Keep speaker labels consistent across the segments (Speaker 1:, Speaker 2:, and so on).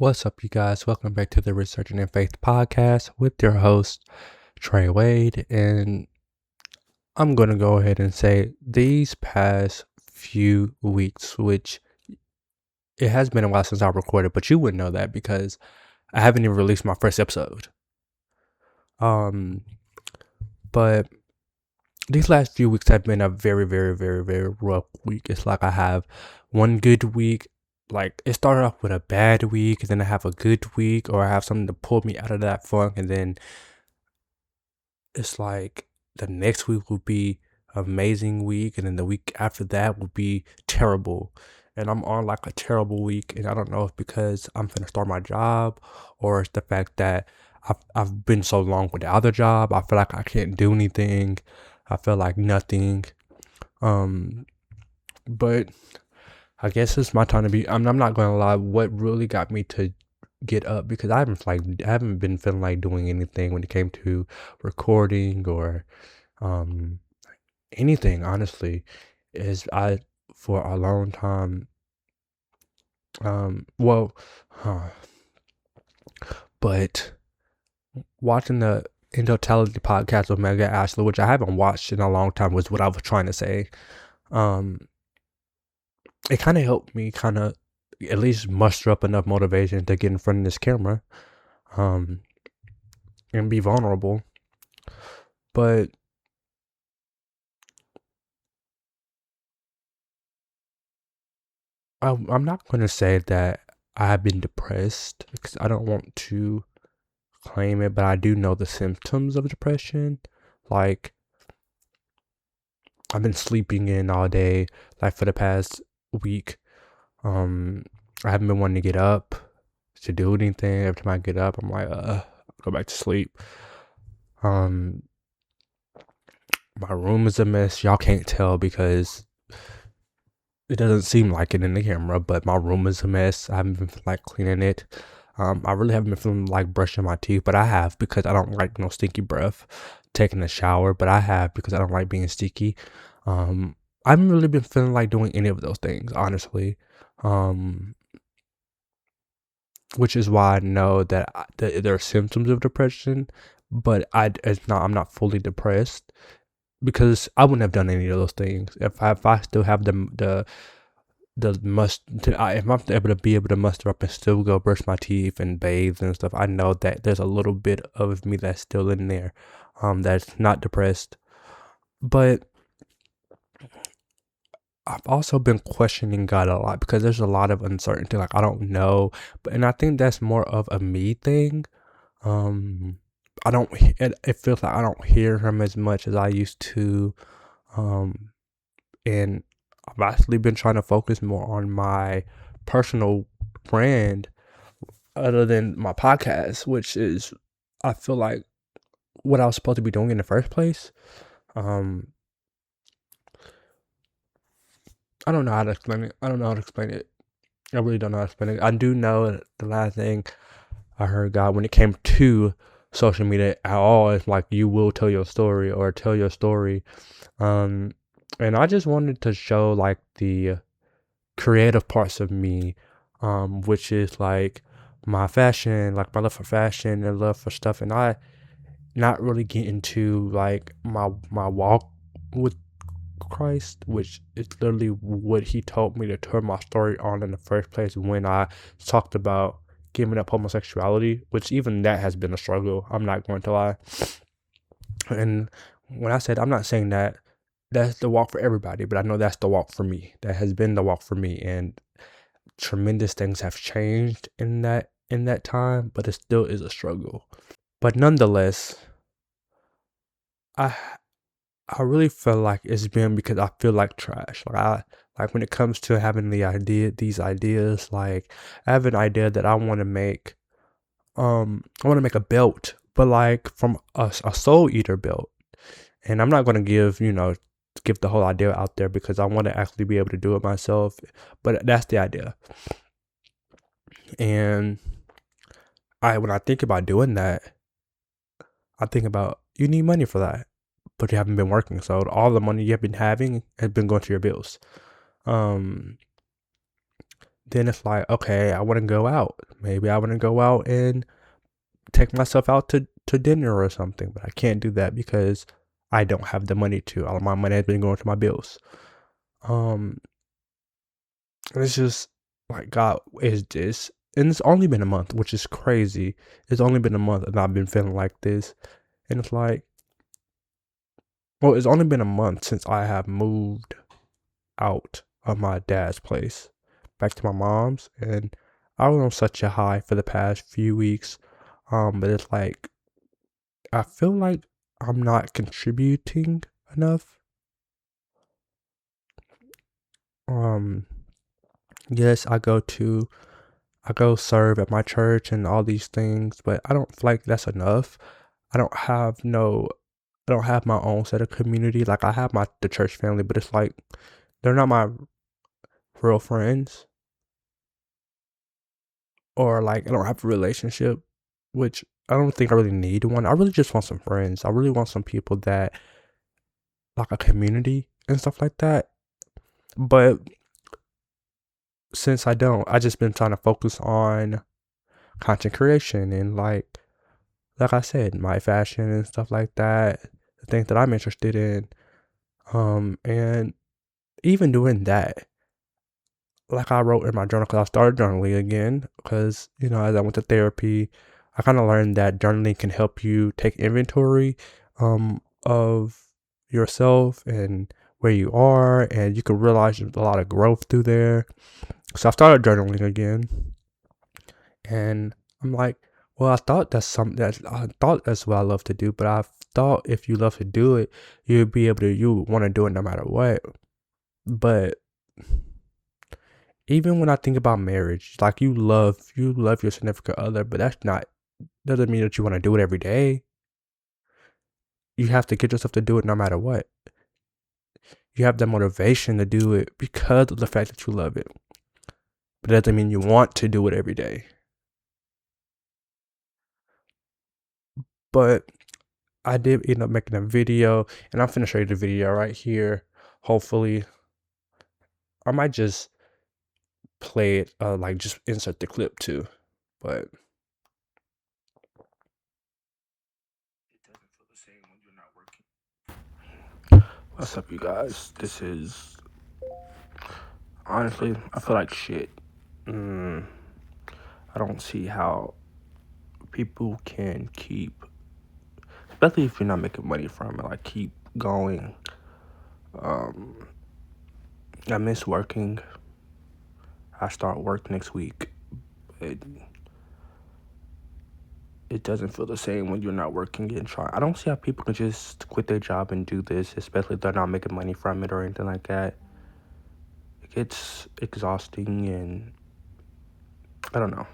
Speaker 1: What's up, you guys? Welcome back to the Resurgent in Faith podcast with your host, Trey Wade. And I'm going to go ahead and say these past few weeks, which it has been a while since I recorded, but you wouldn't know that because I haven't even released my first episode. But these last few weeks have been a very, very, very, very rough week. It's like I have one good week. Like, it started off with a bad week, and then I have a good week, or I have something to pull me out of that funk, and then it's like the next week will be amazing week, and then the week after that will be terrible. And I'm on like a terrible week, and I don't know if because I'm finna start my job, or it's the fact that I've been so long with the other job. I feel like I can't do anything. I feel like nothing. But I guess it's my time to be. I'm not gonna lie. What really got me to get up, because I haven't been feeling like doing anything when it came to recording or anything. Honestly, is I for a long time. But watching the In Totality podcast with Mega Ashley, which I haven't watched in a long time, was what I was trying to say. It kind of helped me at least muster up enough motivation to get in front of this camera and be vulnerable. But I'm not going to say that I have been depressed, because I don't want to claim it, but I do know the symptoms of depression. Like, I've been sleeping in all day, like for the past week. I haven't been wanting to get up to do anything. Every time I get up, I'm like, go back to sleep. My room is a mess. Y'all can't tell because it doesn't seem like it in the camera, but my room is a mess. I haven't been like cleaning it. I really haven't been feeling like brushing my teeth, but I have, because I don't like no stinky breath. Taking a shower, but I have, because I don't like being sticky. I haven't really been feeling like doing any of those things, honestly. Which is why I know that there are symptoms of depression, but I'm not fully depressed, because I wouldn't have done any of those things if I still have if I'm able to muster up and still go brush my teeth and bathe and stuff. I know that there's a little bit of me that's still in there, that's not depressed. But I've also been questioning God a lot, because there's a lot of uncertainty. Like, I don't know, and I think that's more of a me thing. It feels like I don't hear him as much as I used to. And I've actually been trying to focus more on my personal brand other than my podcast, which is, I feel like, what I was supposed to be doing in the first place. I don't know how to explain it. I really don't know how to explain it. I do know the last thing I heard God when it came to social media at all is like, you will tell your story, or tell your story. And I just wanted to show like the creative parts of me, which is like my fashion, like my love for fashion and love for stuff. And I not really get into like my walk with Christ, which is literally what he told me to turn my story on in the first place, when I talked about giving up homosexuality, which even that has been a struggle. I'm not going to lie. And when I said, I'm not saying that that's the walk for everybody, but I know that's the walk for me. That has been the walk for me, and tremendous things have changed in that time, but it still is a struggle. But nonetheless, I really feel like it's been because I feel like trash. Like when it comes to having these ideas, like I have an idea that I want to make. I want to make a belt, but like from a Soul Eater belt. And I'm not going to give the whole idea out there, because I want to actually be able to do it myself. But that's the idea. And when I think about doing that, I think about, you need money for that, but you haven't been working. So all the money you have been having has been going to your bills. Then it's like, okay, I want to go out. maybe I want to go out and take myself out to dinner or something, but I can't do that because I don't have the money to. All of my money has been going to my bills. It's just like, God, is this? And it's only been a month, which is crazy. It's only been a month and I've been feeling like this. And it's like, well, it's only been a month since I have moved out of my dad's place back to my mom's, and I was on such a high for the past few weeks. But it's like, I feel like I'm not contributing enough. Yes, I go serve at my church and all these things, but I don't feel like that's enough. I don't have my own set of community. Like, I have the church family, but it's like they're not my real friends, or like I don't have a relationship, which I don't think I really need one. I really just want some friends. I really want some people that, like, a community and stuff like that. But since I don't, I just been trying to focus on content creation and like I said, my fashion and stuff like that, the things that I'm interested in. And even doing that, like I wrote in my journal, because I started journaling again, because, as I went to therapy, I kind of learned that journaling can help you take inventory of yourself and where you are, and you can realize there's a lot of growth through there. So I started journaling again, and I'm like, well, I thought that's what I love to do, but I thought if you love to do it, you want to do it no matter what. But even when I think about marriage, like, you love your significant other, but doesn't mean that you want to do it every day. You have to get yourself to do it no matter what. You have the motivation to do it because of the fact that you love it. But that doesn't mean you want to do it every day. But I did end up making a video, and I'm finna show you the video right here. Hopefully, I might just play it, like just insert the clip too. But it doesn't feel the same when you're not working. What's up, you guys? This is, honestly, I feel like shit. I don't see how people can keep, especially if you're not making money from it, like, keep going. I miss working. I start work next week, but it doesn't feel the same when you're not working and trying. I don't see how people can just quit their job and do this, especially if they're not making money from it or anything like that. It gets exhausting, and I don't know.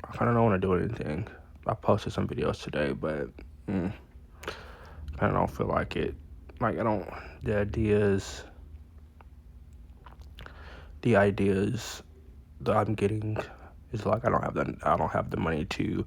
Speaker 1: I kind of don't want to do anything. I posted some videos today, but I don't feel like it. Like, the ideas that I'm getting is like, I don't have the money to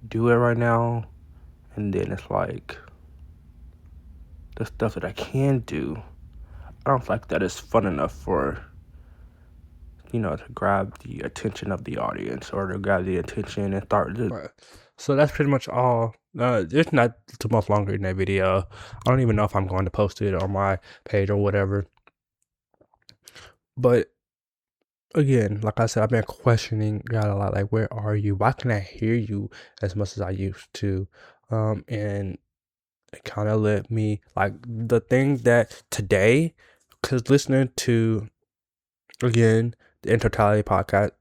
Speaker 1: do it right now. And then it's like, the stuff that I can do, I don't feel like that is fun enough for, to grab the attention of the audience, or to grab the attention and start. Right. So that's pretty much all. It's not too much longer in that video. I don't even know if I'm going to post it on my page or whatever. But again, like I said, I've been questioning God a lot. Like, where are you? Why can't I hear you as much as I used to? And it kind of let me, like, the thing that today, because listening to, again, the In Totality podcast,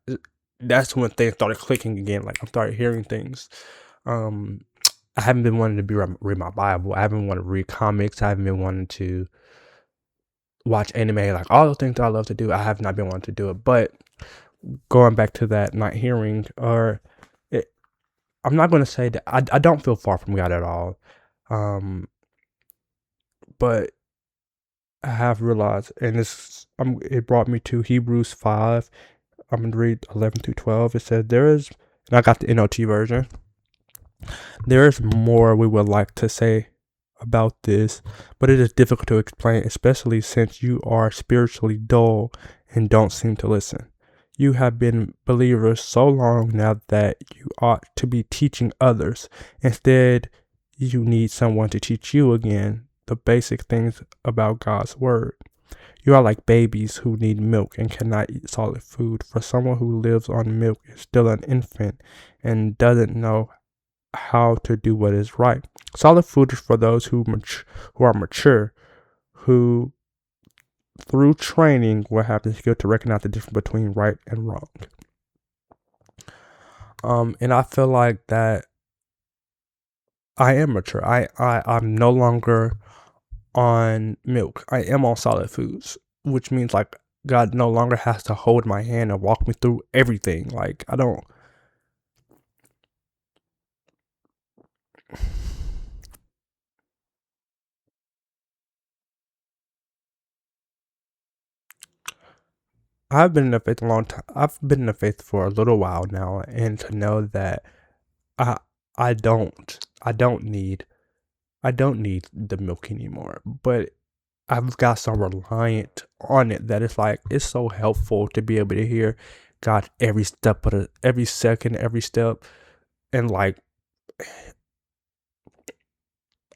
Speaker 1: that's when things started clicking again. Like, I started hearing things. I haven't been wanting to read my Bible. I haven't wanted to read comics. I haven't been wanting to watch anime. Like, all the things that I love to do, I have not been wanting to do it. But going back to that, not hearing, I'm not going to say that I don't feel far from God at all. But I have realized, and it brought me to Hebrews 5. I'm going to read 11 through 12. It says, and I got the NLT version. There is more we would like to say about this, but it is difficult to explain, especially since you are spiritually dull and don't seem to listen. You have been believers so long now that you ought to be teaching others. Instead, you need someone to teach you again the basic things about God's Word. You are like babies who need milk and cannot eat solid food. For someone who lives on milk is still an infant and doesn't know how to do what is right. Solid food is for those who are mature, who through training will have the skill to recognize the difference between right and wrong. And I feel like that I am mature. I'm no longer on milk. I am on solid foods, which means like God no longer has to hold my hand and walk me through everything. Like I've been in the faith a long time. I've been in the faith for a little while now, and to know that I I don't need the milk anymore. But I've got so reliant on it that it's like it's so helpful to be able to hear God every second, every step, and like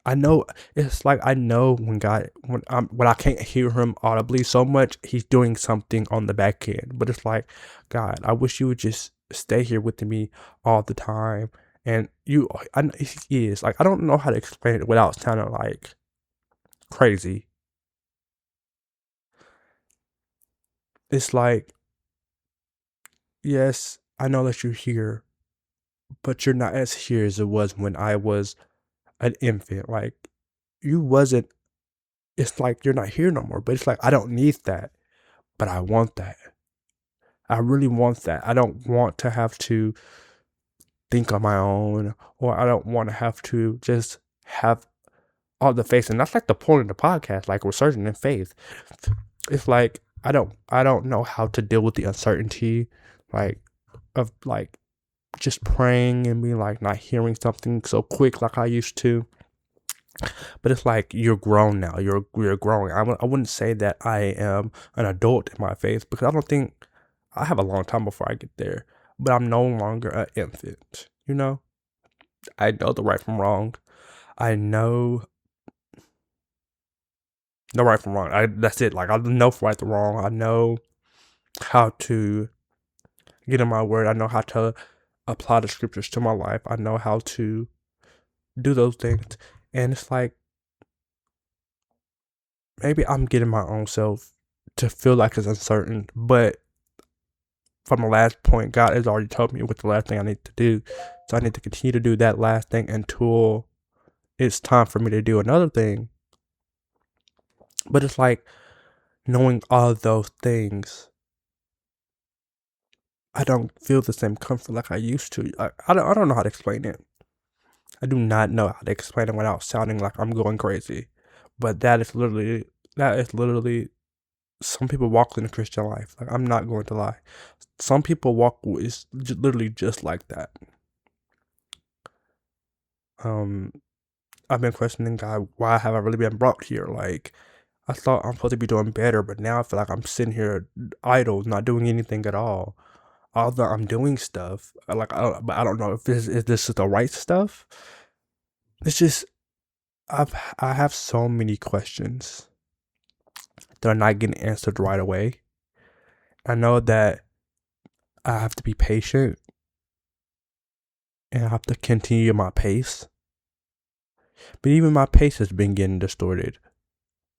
Speaker 1: I know it's like I know when I can't hear him audibly so much, he's doing something on the back end. But it's like, God, I wish you would just stay here with me all the time. And I know he is like I don't know how to explain it without sounding like crazy. It's like, yes, I know that you're here, but you're not as here as it was when I was an infant. Like you wasn't. It's like you're not here no more. But it's like I don't need that, but I want that. I really want that. I don't want to have to think on my own, or I don't want to have to just have all the faith. And that's like the point of the podcast, like resurging in faith. It's like I don't know how to deal with the uncertainty, like of like just praying and being like not hearing something so quick like I used to. But it's like you're grown now. You're growing. I wouldn't say that I am an adult in my faith because I don't think I have a long time before I get there. But I'm no longer an infant. You know, I know the right from wrong. I know the right from wrong. That's it. Like I know right from wrong. I know how to get in my word. I know how to apply the scriptures to my life. I know how to do those things. And it's like maybe I'm getting my own self to feel like it's uncertain, but from the last point, God has already told me what the last thing I need to do. So I need to continue to do that last thing until it's time for me to do another thing. But it's like knowing all those things, I don't feel the same comfort like I used to. I don't know how to explain it. I do not know how to explain it without sounding like I'm going crazy. But that is literally some people walk in the Christian life. Like I'm not going to lie. Some people walk is literally just like that. Um, I've been questioning God, why have I really been brought here? Like I thought I'm supposed to be doing better, but now I feel like I'm sitting here idle, not doing anything at all. Although I'm doing stuff, but I don't know if this is the right stuff. It's just I have so many questions that are not getting answered right away. I know that I have to be patient and I have to continue my pace. But even my pace has been getting distorted.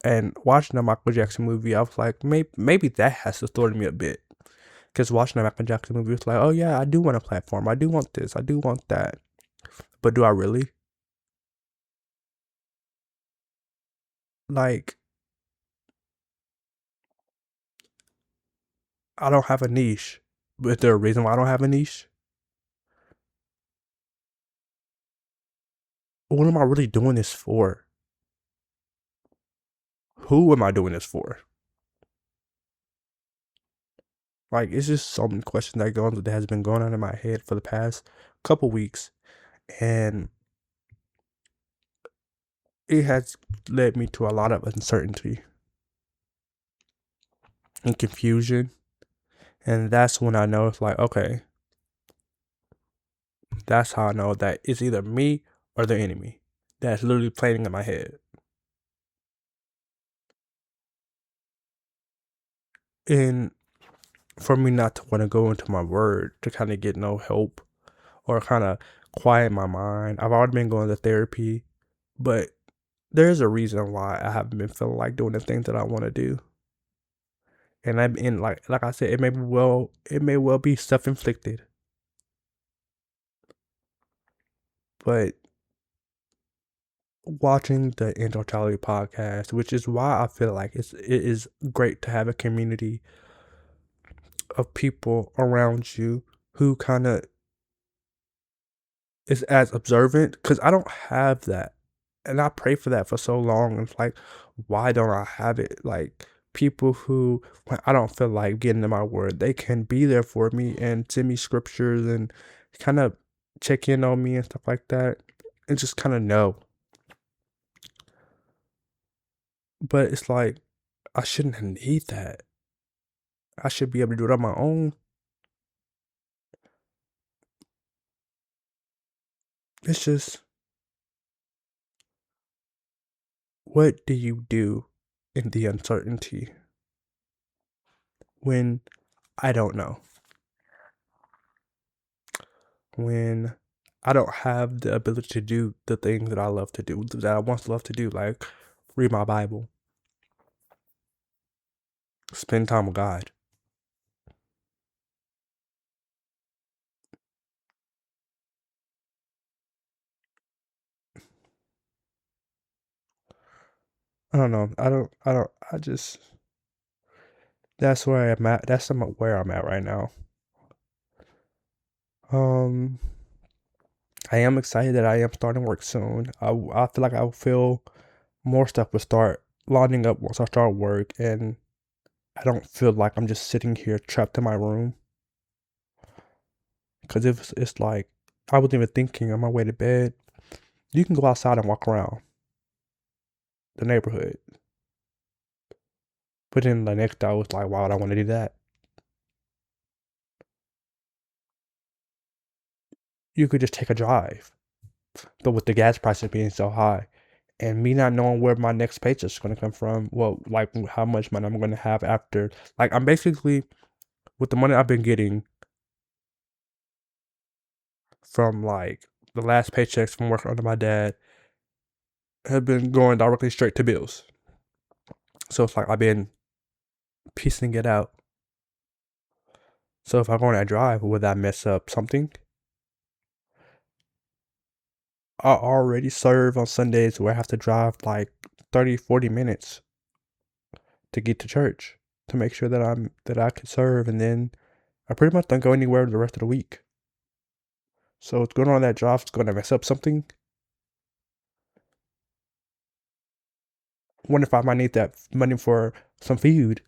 Speaker 1: And watching the Michael Jackson movie, I was like, maybe that has distorted me a bit. Because watching the Michael Jackson movie, it's like, oh yeah, I do want a platform. I do want this. I do want that. But do I really? Like, I don't have a niche. But is there a reason why I don't have a niche? What am I really doing this for? Who am I doing this for? Like, it's just so many questions that has been going on in my head for the past couple weeks. And it has led me to a lot of uncertainty. and confusion. And that's when I know it's like, okay, that's how I know that it's either me or the enemy that's literally playing in my head. And for me not to want to go into my word to kind of get no help or kind of quiet my mind, I've already been going to therapy, but there's a reason why I haven't been feeling like doing the things that I want to do. And I'm in like I said, it may well be self inflicted, but watching the In Totality podcast, which is why I feel like it is great to have a community of people around you who kind of is as observant, because I don't have that. And I pray for that for so long. And it's like, why don't I have it? Like, people who, when I don't feel like getting in my word, they can be there for me and send me scriptures and kind of check in on me and stuff like that. And just kind of know. But it's like, I shouldn't need that. I should be able to do it on my own. It's just, what do you do in the uncertainty when I don't know? When I don't have the ability to do the things that I love to do, that I once loved to do, like read my Bible, spend time with God. I don't know. I just, that's where I'm at. That's where I'm at right now. Um, I am excited that I am starting work soon. I feel like I'll feel more stuff will start lining up once I start work, and I don't feel like I'm just sitting here trapped in my room. Because if it's like, I wasn't even thinking on my way to bed, you can go outside and walk around the neighborhood. But then the next day I was like, why would I want to do that? You could just take a drive. But with the gas prices being so high and me not knowing where my next paycheck is going to come from, well, like how much money I'm going to have after, like I'm basically, with the money I've been getting from like the last paychecks from working under my dad have been going directly straight to bills. So it's like I've been piecing it out. So if I go on that drive, would that mess up something? I already serve on Sundays where I have to drive like 30, 40 minutes to get to church to make sure that I can serve, and then I pretty much don't go anywhere the rest of the week. So it's going on that drive, it's gonna mess up something. Wonder if I might need that money for some food.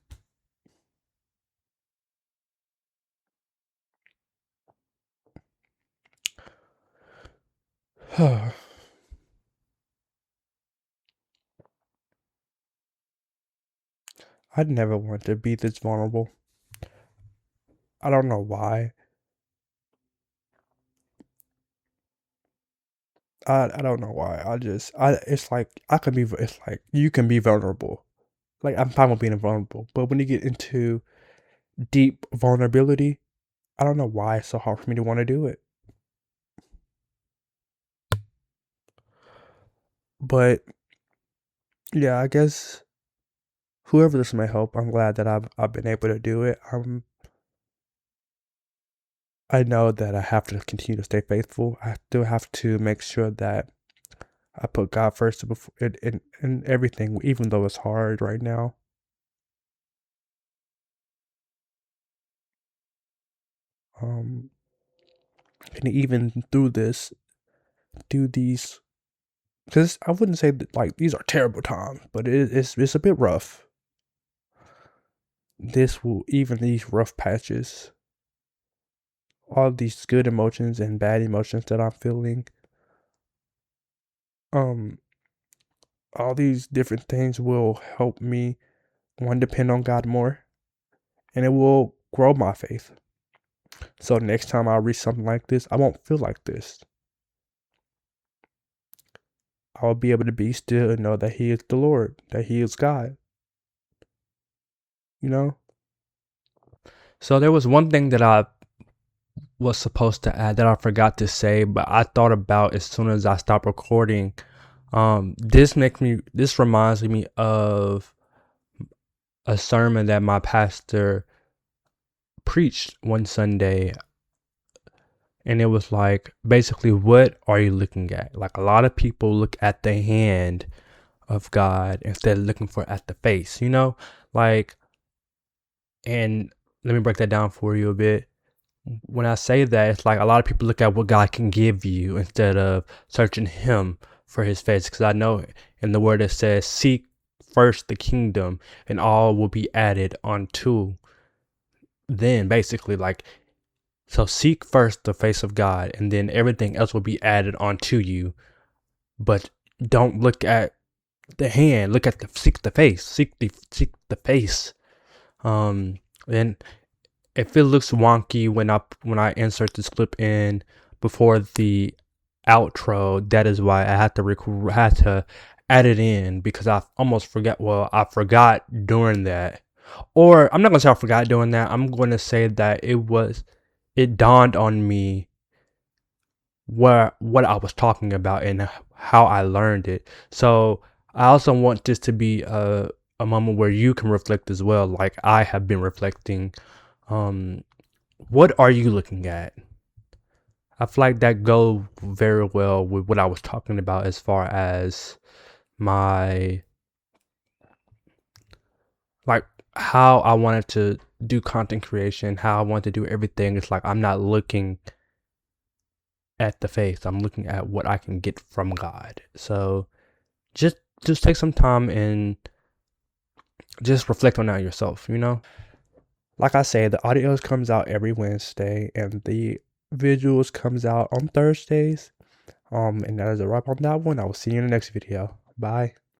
Speaker 1: I'd never want to be this vulnerable. I don't know why. I don't know why. I it's like I can be it's like you can be vulnerable. Like I'm fine with being vulnerable, but when you get into deep vulnerability, I don't know why it's so hard for me to want to do it. But yeah, I guess whoever this may help, I'm glad that I've been able to do it. I know that I have to continue to stay faithful. I still have to make sure that I put God first before in everything, even though it's hard right now. Um, and even through this, do these, because I wouldn't say that like these are terrible times, but it's a bit rough. This will even these rough patches, all these good emotions and bad emotions that I'm feeling, um, all these different things will help me one depend on God more, and it will grow my faith. So next time I read something like this, I won't feel like this. I'll be able to be still and know that He is the Lord, that He is God. You know? So there was one thing that I was supposed to add that I forgot to say, but I thought about as soon as I stopped recording. This reminds me of a sermon that my pastor preached one Sunday, and it was like, basically, what are you looking at? Like, a lot of people look at the hand of God instead of looking at the face, you know? Like, and let me break that down for you a bit. When I say that, it's like a lot of people look at what God can give you instead of searching Him for His face. Because I know in the word it says, seek first the kingdom and all will be added unto. Then basically, like, so seek first the face of God and then everything else will be added onto you. But don't look at the hand, seek the face, seek the face. And if it looks wonky when I insert this clip in before the outro, that is why I had to add it in, because I almost forgot. Well, I forgot during that, or I'm not gonna say I forgot doing that. I'm gonna say that it dawned on me what I was talking about and how I learned it. So I also want this to be a moment where you can reflect as well, like I have been reflecting. What are you looking at? I feel like that go very well with what I was talking about as far as my, like, how I wanted to do content creation, how I want to do everything. It's like I'm not looking at the face, I'm looking at what I can get from God. So just take some time and just reflect on that yourself, you know? Like I say, the audios comes out every Wednesday and the visuals comes out on Thursdays. And that is a wrap on that one. I will see you in the next video. Bye.